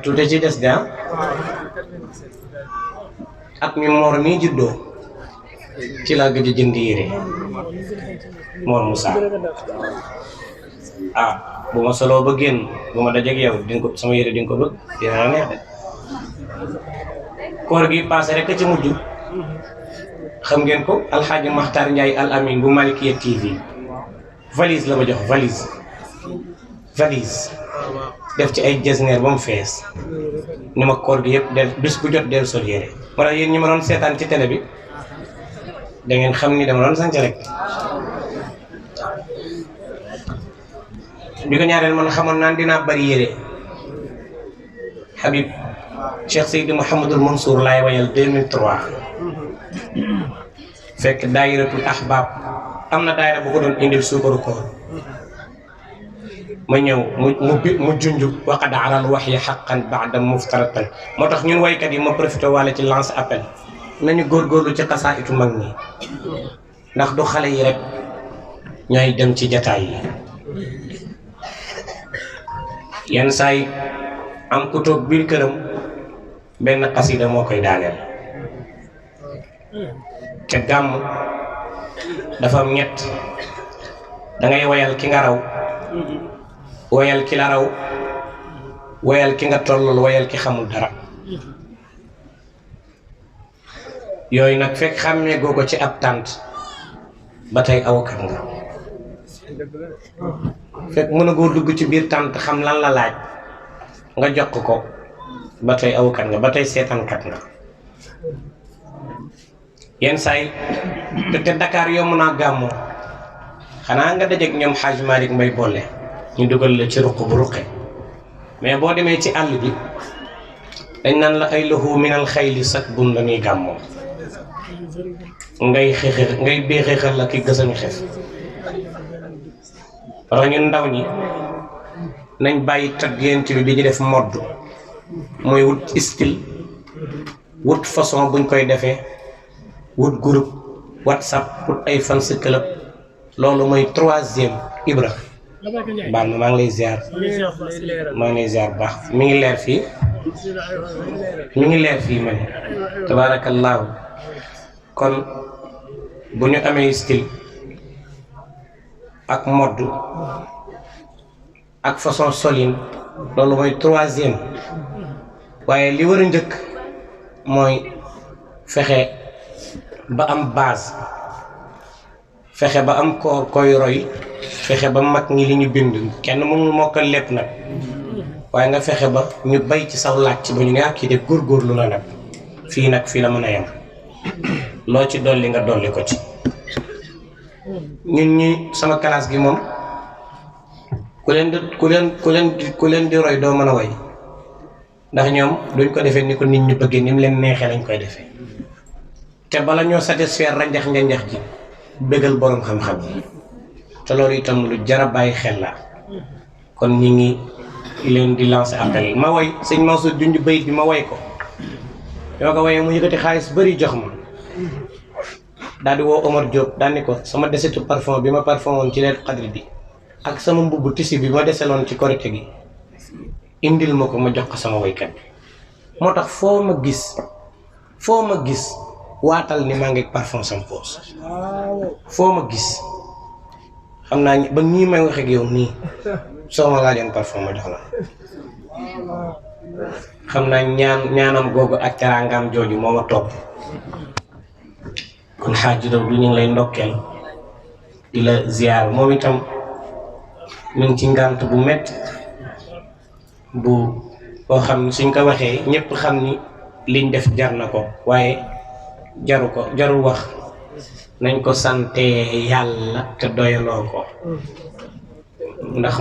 tuuti ci des de at mi Mor mi juddoo ci laa gëj a jënd yére Mor Moussa bu ma soloo ba génn bu ma dajeeg yow di nga ko sama yére di nga ko bëgg dina la neex de koor gi passé rek ci mujj xam ngeen ko Alxaaji Maxtaar Njaay Al Amin bu Malikiya TV valise la ma jox valise def ci ay jesneer ba mu fees ni ma koor gi yëpp del bis bu jot del sol yére moo tax yéen ñi ma doon seetaan ci télé bi da ngeen xam ni dama doon sant rek bi ko ñaareel man xamoon naan dinaa bari yére Habib Cheikh Seydi Mouhamadul Mansour laay wayal 2003 fekk daayiratul ahbab am na daayira bu ko doon indil suukaru koor ma ñëw mu junj waqad alal waxyi xaqan baada muftaratan moo tax ñun waykat yi ma profité walla ci lance appel nañu góorgóorlu ci xasaayitu mag ñi ndax du xale yi rek ñooy dem ci jataay yi yenn saa yi am ku toog biir këram benn xasida moo koy daaneel ca gàmm dafa am ñett dangay woyal ki nga raw woyal ki la raw woyal ki nga tollul woyal ki xamul dara yooyu nag fekk xàmmee goo ko ci ab tànt ba tey awkat nga fekk mën a goo dugg ci biir tànt xam lan la laaj nga jox ko ba tey awkat nga ba tey seetankat nga yenn saay te Dakar yomb naa gàmmoo xanaa nga dajeek ñoom Xaaj Malick Mbay boole ñu dugal la ci ruq bu ruqe mais boo demee ci àll bi dañ naan la ay lahu minal xayli sak bun la ñuy gàmmoo ngay béexeexal la ki gësami xef wala ñun ndaw ñi nañ bàyyi taggeent bi di def modd mooy wut style wut façon buñ koy defee wut groupe WhatsApp wut ay fans club loolu mooy troisième Ibra baal ma maa ngi lay ziar baax mi ngi leer fii ma ne tabaarakallaahu kon bu ñu amee style ak mode ak façon solin loolu mooy troisième waaye li war a njëkk mooy fexe ba am base fexe ba am koy roy fexe ba mag ñi li ñu bind kenn mënul mokkal lépp nag waaye nga fexe ba ñu bay ci saw laaj ci ba ñu ne ak kii de góorgóorlu la nag fii la mën a yem loo ci dolli nga dolli ko ci ñun ñi sama classe gi moom ku leen di roy doo mën a way ndax ñoom duñ ko defee ni ko nit ñu bëggee ni mu leen neexee lañ koy defee te bala ñoo satisfaire ranjax njanjax ji bégal boroom xam-xam yi te loolu itam lu jar a bàyyi xel la kon ñi ngi leen di lancer appel ma woy sëñ Mansour junj bayit bi ma woy ko yoo ko woyee mu yëkkati xaalis bari jox ma daal di woo Omar Diop daal ni ko sama desetu parfum bi ma parfum woon ci Laylatul Qadr bi ak sama mbubb tisi bi ma deseloon ci korite gi indil ma ko ma jox ko sama woykat bi moo tax foo ma gis waatal ni maa ngi parfum sam poos foo ma gis xam naa ba nii may wax ak yow nii soo ma laajoon parfum ma jox la xam naa ñaanam googu ak teraangam jooju moo ma topp kon xaaji daw du ñu ngi lay ndokkeel di la ziar moom itam ñu ngi ci ngànt bu metti boo xam ni suñ ko waxee ñëpp xam ni liñ def jar na ko waaye jarul wax nañ ko sante yàlla te doyaloo ko ndax